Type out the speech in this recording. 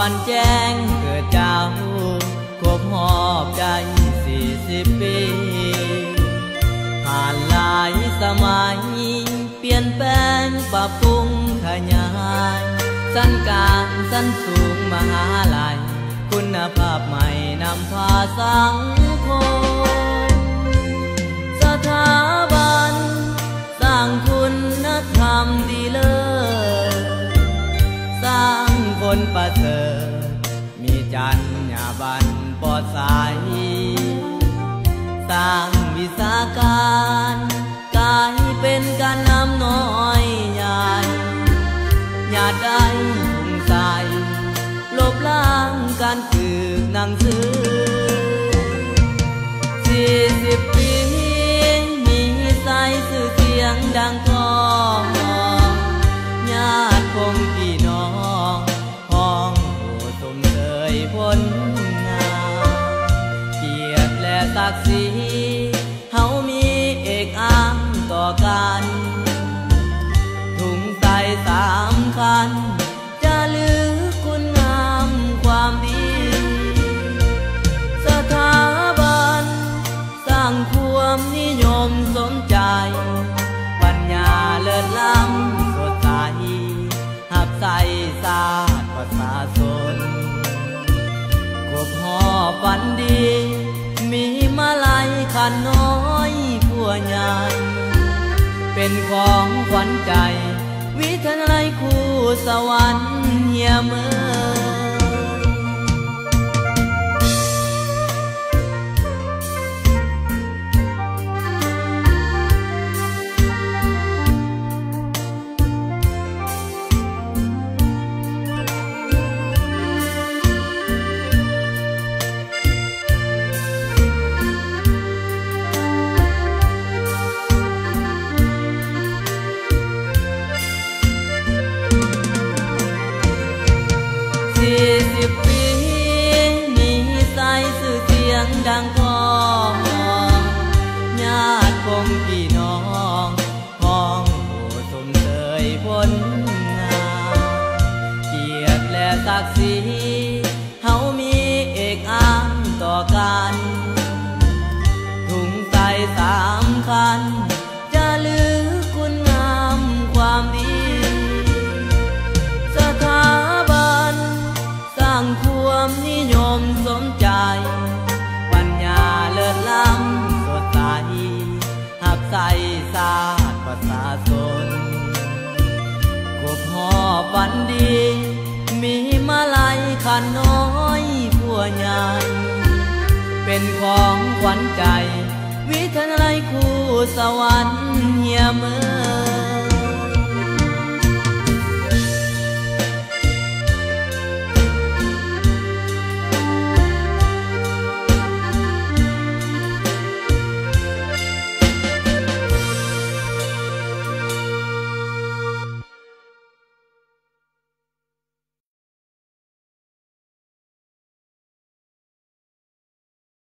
วันแจ้งเกิดเจ้าครบหอบใจ40 ปีผ่านหลายสมัยเปลี่ยนแปลงปรับปรุงขยายสั้นกลางสั้นสูงมหาลัยคุณภาพใหม่นำพาสังคมสถาบันสร้างคุณธรรมดีเลิศสร้างคนประเสริฐมีจรรยาบรรณปลอดสายสร้างวิสาการกลายเป็นการนำน้อยใหญ่อย่าได้สงสัยลบล้างการถือหนังสือ40 ปีมีสายสื่อเสียงดังก้องญาติคงพี่น้องห้องโอสมเสยผลงานเกียรติและศักดิ์ศรีเฮามีเอกอ้างต่อกันถุงใส่3 คันจะลือคุณงามความดีสถาบันสร้างความนิยมสมใจปัญญาเลิศล้ำสดใสหับใส่ศาสตร์ประชาชนครบหอบฝันดีมีมาลัยขันน้อยผัวใหญ่เป็นของขวัญใจวิทยาลัยครูสวรรค์เฮียเมือง40 ปีมีสายสื่อเสียงดังก้องญาติคงพี่น้องห้องโอสมเสยผลงานเกียรติและศักดิ์ศรีเฮามีเอกอ้างต่อกันถุงใส่3 คันจะลือคุณงามความดีสถาบันสร้างความนิยมสมใจปัญญาเลิศล้ำสดใสหับใส่ศาสตร์ประชาชนครบหอบฝันดีมีมาลัยขันน้อยผัวใหญ่เป็นของขวัญใจวิทยาลัยครูสวรรค์เฮียเมือง